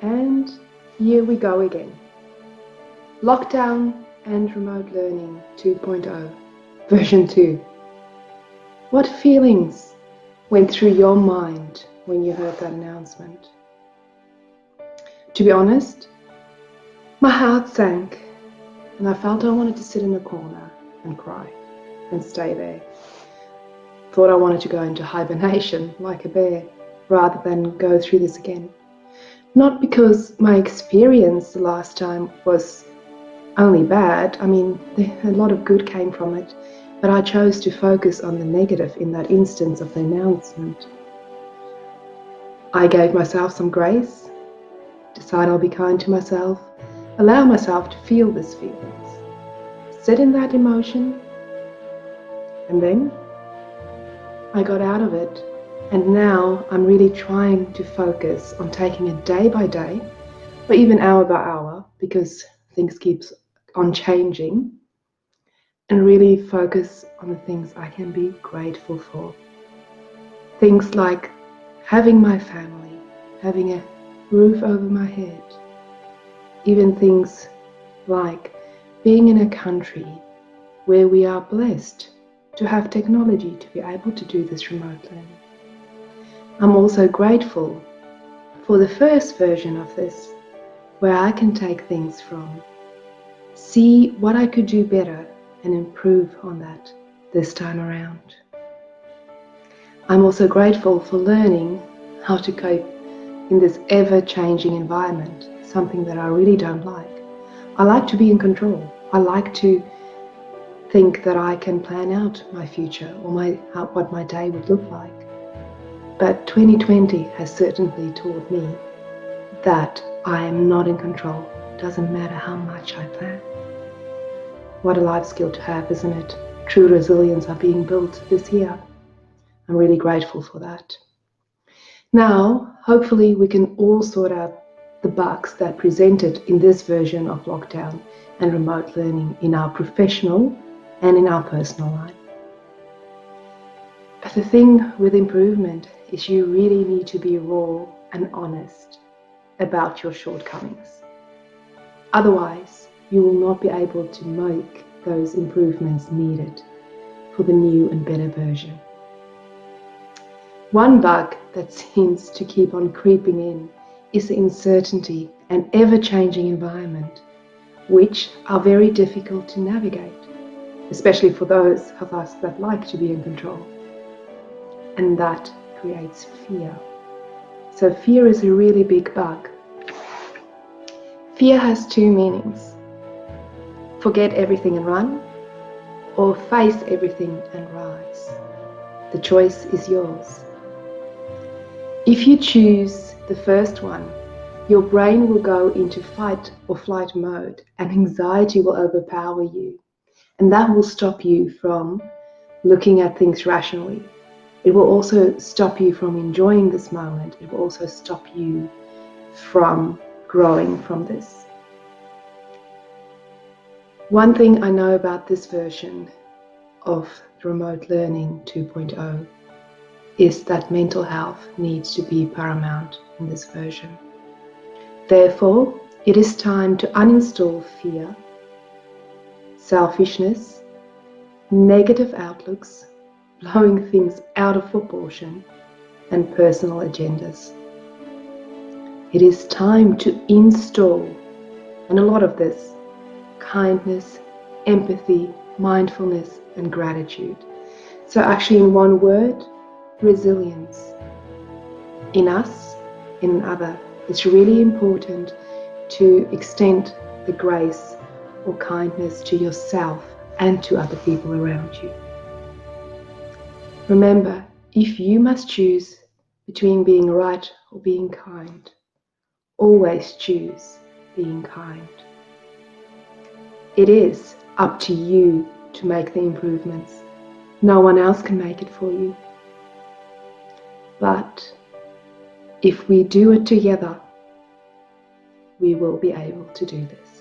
And here we go again. Lockdown and Remote Learning 2.0, version 2. What feelings went through your mind when you heard that announcement? To be honest, my heart sank and I felt I wanted to sit in a corner and cry and stay there. Thought I wanted to go into hibernation like a bear rather than go through this again. Not because my experience the last time was only bad. I mean, a lot of good came from it, but I chose to focus on the negative in that instance of the announcement. I gave myself some grace, decide I'll be kind to myself, allow myself to feel these feelings, sit in that emotion, and then I got out of it. And now I'm really trying to focus on taking it day by day, or even hour by hour, because things keep on changing, and really focus on the things I can be grateful for. Things like having my family, having a roof over my head, even things like being in a country where we are blessed to have technology to be able to do this remote learning. I'm also grateful for the first version of this, where I can take things from, see what I could do better and improve on that this time around. I'm also grateful for learning how to cope in this ever-changing environment, something that I really don't like. I like to be in control. I like to think that I can plan out my future or what my day would look like. But 2020 has certainly taught me that I am not in control. It doesn't matter how much I plan. What a life skill to have, isn't it? True resilience are being built this year. I'm really grateful for that. Now, hopefully we can all sort out the bugs that presented in this version of lockdown and remote learning in our professional and in our personal life. But the thing with improvement is you really need to be raw and honest about your shortcomings. Otherwise, you will not be able to make those improvements needed for the new and better version. One bug that seems to keep on creeping in is the uncertainty and ever-changing environment, which are very difficult to navigate, especially for those of us that like to be in control. And that creates fear. So fear is a really big bug. Fear has two meanings. Forget everything and run, or face everything and rise. The choice is yours. If you choose the first one, your brain will go into fight or flight mode and anxiety will overpower you. And that will stop you from looking at things rationally. It will also stop you from enjoying this moment. It will also stop you from growing from this. One thing I know about this version of Remote Learning 2.0 is that mental health needs to be paramount in this version. Therefore, it is time to uninstall fear, selfishness, negative outlooks, blowing things out of proportion, and personal agendas. It is time to install, and a lot of this, kindness, empathy, mindfulness, and gratitude. So actually in one word, resilience. In us, in another, it's really important to extend the grace or kindness to yourself and to other people around you. Remember, if you must choose between being right or being kind, always choose being kind. It is up to you to make the improvements. No one else can make it for you. But if we do it together, we will be able to do this.